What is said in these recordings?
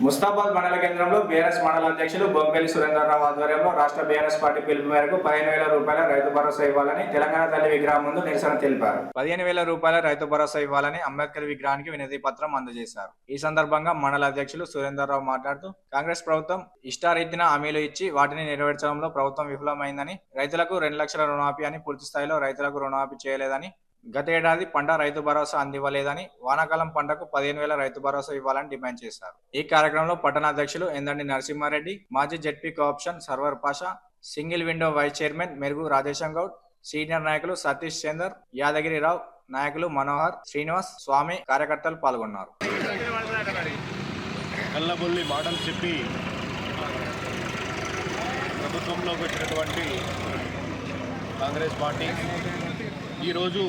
ముస్తాబాద్ మండల కేంద్రంలో బీఆర్ఎస్ మండల అధ్యక్షులు బొంపెల్లి సురేంద్రరావు ఆధ్వర్యంలో రాష్ట్ర బీఆర్ఎస్ పార్టీ పిలుపు మేరకు 15,000 రూపాయల రైతు భరోసా ఇవ్వాలని తెలంగాణ తల్లి విగ్రహం ముందు నిరసన తెలిపారు. 15,000 రూపాయల రైతు భరోసా ఇవ్వాలని అంబేద్కర్ విగ్రహానికి వినతి పత్రం అందజేశారు. ఈ సందర్భంగా మండల అధ్యక్షులు సురేంద్రరావు మాట్లాడుతూ కాంగ్రెస్ ప్రభుత్వం ఇష్టారీతిన హామీలు ఇచ్చి వాటిని నెరవేర్చడంలో ప్రభుత్వం విఫలమైందని, రైతులకు 2 లక్షల రుణమాఫీ అని పూర్తి స్థాయిలో రైతులకు రుణమాఫీ చేయలేదని, గత ఏడాది పంట రైతు భరోసా అందివ్వలేదని, వానాకాలం పంటకు 15,000 రైతు భరోసా ఇవ్వాలని డిమాండ్ చేశారు. ఈ కార్యక్రమంలో పట్టణ అధ్యక్షులు ఎందండి నరసింహారెడ్డి, మాజీ ZP co-option Sarwar Pasha, single window vice chairman Merugu Radhesham Goud, senior నాయకులు సతీష్ చందర్, యాదగిరిరావు, నాయకులు మనోహర్, శ్రీనివాస్, స్వామి, కార్యకర్తలు పాల్గొన్నారు. కళ్ళబొల్లి మాటలు చెప్పి ప్రభుత్వంలోకి వచ్చినటువంటి కాంగ్రెస్ పార్టీ ఈరోజు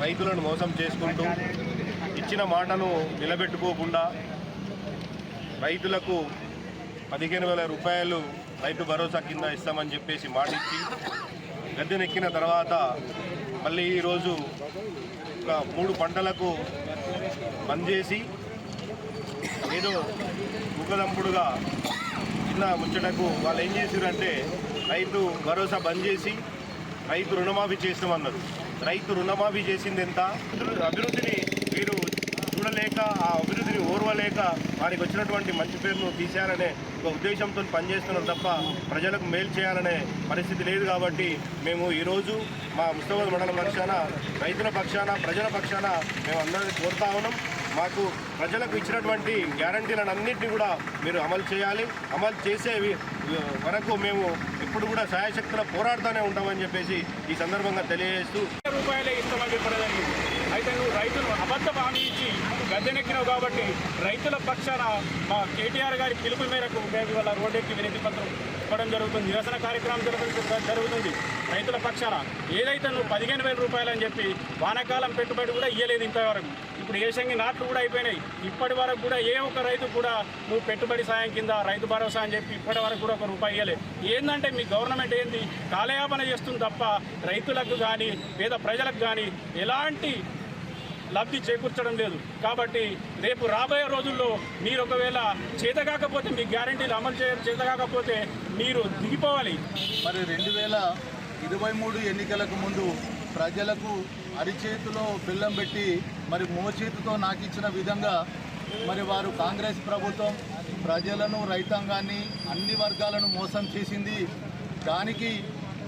రైతులను మోసం చేసుకుంటూ ఇచ్చిన మాటను నిలబెట్టుకోకుండా రైతులకు 15,000 రూపాయలు రైతు భరోసా కింద ఇస్తామని చెప్పేసి మాటిచ్చి గద్దెనెక్కిన తర్వాత మళ్ళీ ఈరోజు ఒక 3 పంటలకు బంద్ చేసి ఏదో ముఖదంపుడుగా చిన్న ముచ్చటకు వాళ్ళు ఏం చేశారంటే రైతు భరోసా బంద్ చేసి రైతు రుణమాఫీ చేస్తామన్నారు. రైతు రుణమాఫీ చేసింది ఎంత? అభివృద్ధిని వీరు చూడలేక, ఆ అభివృద్ధిని ఓర్వలేక వారికి వచ్చినటువంటి మంచి పేరును తీసేయాలనే ఒక ఉద్దేశంతో పనిచేస్తున్నారు తప్ప ప్రజలకు మేలు చేయాలనే పరిస్థితి లేదు. కాబట్టి మేము ఈరోజు మా ముస్తాబాద్ మండలం పక్షాన, రైతుల పక్షాన, ప్రజల పక్షాన మేము అందరినీ కోరుతా ఉన్నాం. మాకు ప్రజలకు ఇచ్చినటువంటి గ్యారంటీలను అన్నింటినీ కూడా మీరు అమలు చేయాలి. అమలు చేసే వరకు మేము ఇప్పుడు కూడా సాయశక్తుల పోరాడుతూనే ఉంటామని చెప్పేసి ఈ సందర్భంగా తెలియజేస్తూ రూపాయలే ఇస్తామని చెప్పడం జరిగింది. అయితే నువ్వు రైతులు అబద్ధ హామీ ఇచ్చి గద్దెనెక్కినావు కాబట్టి రైతుల పక్షాన మా కేటీఆర్ గారి పిలుపు మేరకు మేము ఇవాళ రోడ్డెక్కి వినతి పత్రం ఇవ్వడం జరుగుతుంది. నిరసన కార్యక్రమం జరుగుతుంది. రైతుల పక్షాన ఏదైతే నువ్వు 15,000 రూపాయలు అని చెప్పి వానాకాలం పెట్టుబడి కూడా ఇవ్వలేదు ఇంతవరకు. ఇప్పుడు ఏషంగి నాట్లు కూడా అయిపోయినాయి. ఇప్పటి వరకు కూడా ఏ ఒక్క రైతు కూడా నువ్వు పెట్టుబడి సాయం కింద రైతు భరోసా అని చెప్పి ఇప్పటి వరకు కూడా 1 రూపాయి ఇవ్వలేదు. ఏంటంటే మీ గవర్నమెంట్ ఏంది కాలయాపన చేస్తుంది తప్ప రైతులకు కానీ పేద ప్రజలకు కానీ ఎలాంటి లబ్ధి చేకూర్చడం లేదు. కాబట్టి రేపు రాబోయే రోజుల్లో మీరు ఒకవేళ చేతకాకపోతే, మీ గ్యారంటీలు అమలు చేయడం చేతకాకపోతే మీరు దిగిపోవాలి. మరి 2023 ఎన్నికలకు ముందు ప్రజలకు అరిచేతిలో బెల్లం పెట్టి మరి మోచేతితో నాకిచ్చిన విధంగా మరి వారు కాంగ్రెస్ ప్రభుత్వం ప్రజలను, రైతాంగాన్ని, అన్ని వర్గాలను మోసం చేసింది. దానికి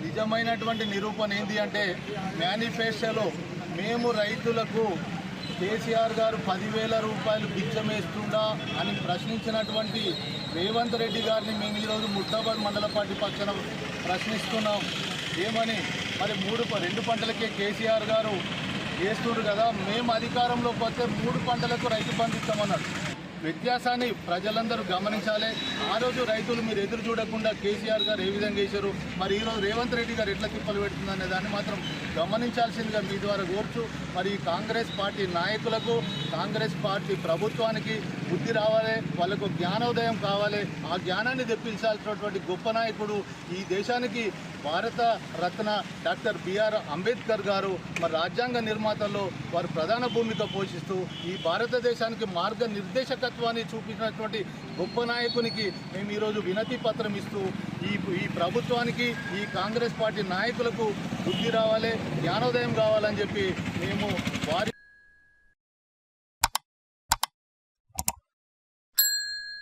నిజమైనటువంటి నిరూపణ ఏంటి అంటే మేనిఫెస్టోలో మేము రైతులకు కేసీఆర్ గారు 10,000 రూపాయలు బిచ్చమేస్తుందా అని ప్రశ్నించినటువంటి రేవంత్ రెడ్డి గారిని మేము ఈరోజు ముస్తాబాద్ మండల పార్టీ పక్షాన ప్రశ్నిస్తున్నాం. ఏమని మరి 2 పంటలకే కేసీఆర్ గారు చేస్తున్నారు కదా, మేము అధికారంలోకి వస్తే 3 పంటలకు రైతు బంధు ఇస్తామన్నారు. వ్యత్యాసాన్ని ప్రజలందరూ గమనించాలి. ఆ రోజు రైతులు మీరు ఎదురు చూడకుండా కేసీఆర్ గారు ఏ విధంగా చేశారు, మరి ఈరోజు రేవంత్ రెడ్డి గారు ఎట్లా తిప్పలు పెడుతుందనే దాన్ని మాత్రం గమనించాల్సిందిగా మీ ద్వారా కోరుచు. మరి కాంగ్రెస్ పార్టీ నాయకులకు, కాంగ్రెస్ పార్టీ ప్రభుత్వానికి బుద్ధి రావాలి, వాళ్ళకు జ్ఞానోదయం కావాలి. ఆ జ్ఞానాన్ని తెప్పించాల్సినటువంటి గొప్ప నాయకుడు ఈ దేశానికి భారత రత్న డాక్టర్ బిఆర్ అంబేద్కర్ గారు. మరి రాజ్యాంగ నిర్మాతల్లో వారు ప్రధాన భూమిక పోషిస్తూ ఈ భారతదేశానికి మార్గనిర్దేశకత్వాన్ని చూపించినటువంటి గొప్ప నాయకునికి మేము ఈరోజు వినతి పత్రం ఇస్తూ ఈ ప్రభుత్వానికి, ఈ కాంగ్రెస్ పార్టీ నాయకులకు బుద్ధి రావాలి, జ్ఞానోదయం కావాలని చెప్పి మేము వారి